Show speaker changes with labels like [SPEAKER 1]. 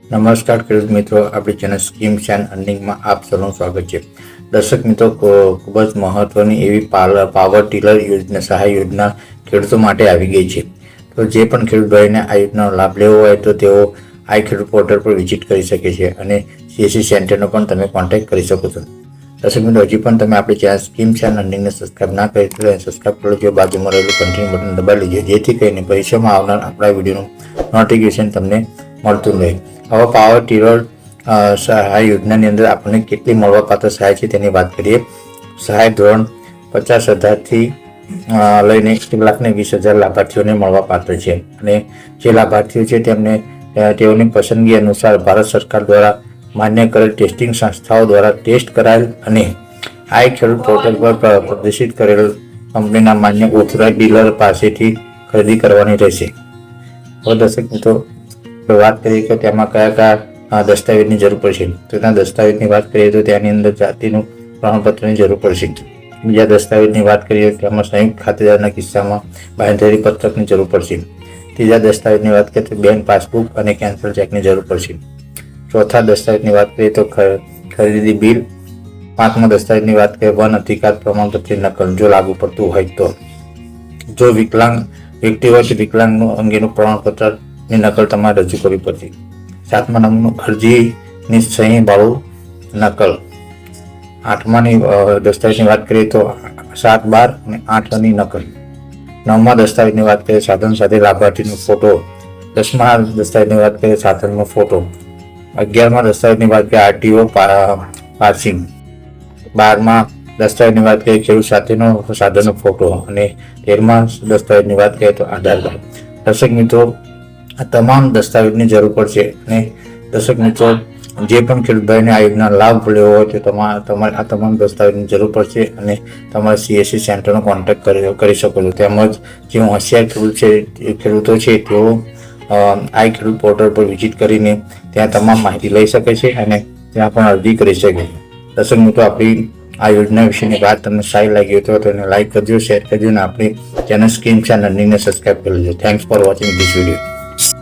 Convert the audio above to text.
[SPEAKER 1] નમસ્કાર ખેડૂત મિત્રો, આપણી ચેનલ સ્કીમ્સ એન્ડ અર્નિંગમાં આપ સૌનું સ્વાગત છે। દર્શક મિત્રો, ખૂબ જ મહત્વની એવી પાવર ટીલર યોજના સહાય યોજના ખેડૂતો માટે આવી ગઈ છે। તો જે પણ ખેડૂત ભાઈને આ યોજનાનો લાભ લેવો હોય તો તેઓ આ ખેડૂત પોર્ટલ પર વિઝિટ કરી શકે છે અને સીએસસી સેન્ટરનો પણ તમે કોન્ટેક્ટ કરી શકો છો। દર્શક મિત્રો, હજી પણ તમે આપણી ચેનલ સ્કીમ્સ એન્ડ અર્નિંગને સબસ્ક્રાઇબ ના કરી તો સબસ્ક્રાઇબ કરી લેજો, બાજુમાં રહેલું કન્ટિન્યુ બટન દબાવી લેજો, જેથી કરીને ભવિષ્યમાં આવનાર આપણા વિડીયોનું નોટિફિકેશન તમને મળતું રહે। હવે પાવર ટીલર સહાય યોજનાની અંદર આપણને કેટલી મળવાપાત્ર સહાય છે તેની વાત કરીએ। સહાય ધોરણ 50,000થી લઈને 1,20,000 લાભાર્થીઓને મળવાપાત્ર છે અને જે લાભાર્થીઓ છે તેઓની પસંદગી અનુસાર ભારત સરકાર દ્વારા માન્ય કરેલ ટેસ્ટિંગ સંસ્થાઓ દ્વારા ટેસ્ટ કરાયેલ અને આ ખેડૂત પોર્ટલ પર પ્રદર્શિત કરેલ કંપનીના માન્ય ઓથોરાઇઝ ડીલર પાસેથી ખરીદી કરવાની રહેશે। તો દર્શક મિત્રો, વાત કરીએ કે તેમાં કયા કયા દસ્તાવેજની જરૂર પડશે। તો તેના દસ્તાવેજની વાત કરીએ તો તેની અંદર જાતિનું પ્રમાણપત્રની જરૂર પડશે। બીજા દસ્તાવેજની વાત કરીએ તેમાં સંયુક્ત ખાતેદારના કિસ્સામાં બાંહેધરી પત્રકની જરૂર પડશે। ત્રીજા દસ્તાવેજની વાત કરીએ તો બેંક પાસબુક અને કેન્સલ ચેકની જરૂર પડશે। ચોથા દસ્તાવેજની વાત કરીએ તો ખરીદી બિલ। પાંચમા દસ્તાવેજની વાત કરીએ વન અધિકાર પ્રમાણપત્રની નકલ જો લાગુ પડતું હોય તો। જો વિકલાંગ વ્યક્તિ હોય તો વિકલાંગ અંગેનું પ્રમાણપત્ર ની નકલ તમારે રજૂ કરવી પડશે। સાતમા નંબરનું અરજીની સહી વાળું નકલ। આઠમાની દસ્તાવેજની વાત કરીએ તો 7, 12 અને 8ની નકલ। નવમા દસ્તાવેજની વાત કરીએ સાધન સાથે લાભાર્થીનો ફોટો। 10મા દસ્તાવેજની વાત કરીએ સાધનનો ફોટો। 11મા દસ્તાવેજની વાત કરીએ આરટીઓ પાસિંગ। 12મા દસ્તાવેજની વાત કરીએ ખેડૂત સાથેનો સાધનનો ફોટો અને 13મા દસ્તાવેજની વાત કરીએ તો આધાર કાર્ડ। દર્શક મિત્રો, આ તમામ દસ્તાવેજની જરૂર પડશે અને દર્શક મિત્રો, જે પણ ખેડૂતભાઈને આ યોજના લાભ લેવો હોય તો તમારે આ તમામ દસ્તાવેજની જરૂર પડશે અને તમારે સીએસસી સેન્ટરનો કોન્ટેક્ટ કરી શકો છો। તેમજ જે હોશિયાર ખેડૂતો છે તેઓ આ ખેડૂત પોર્ટલ પર વિઝિટ કરીને ત્યાં તમામ માહિતી લઈ શકે છે અને ત્યાં પણ અરજી કરી શકે છે। દર્શક મિત્રો, આપણી આ યોજના વિશેની વાત તમને સારી લાગી હોય તો તેને લાઈક કરજો, શેર કરજો અને આપણી ચેનલ સ્કીમ્સ એન્ડ અર્નિંગને સબસ્ક્રાઇબ કરી લેજો। Thanks for watching this video.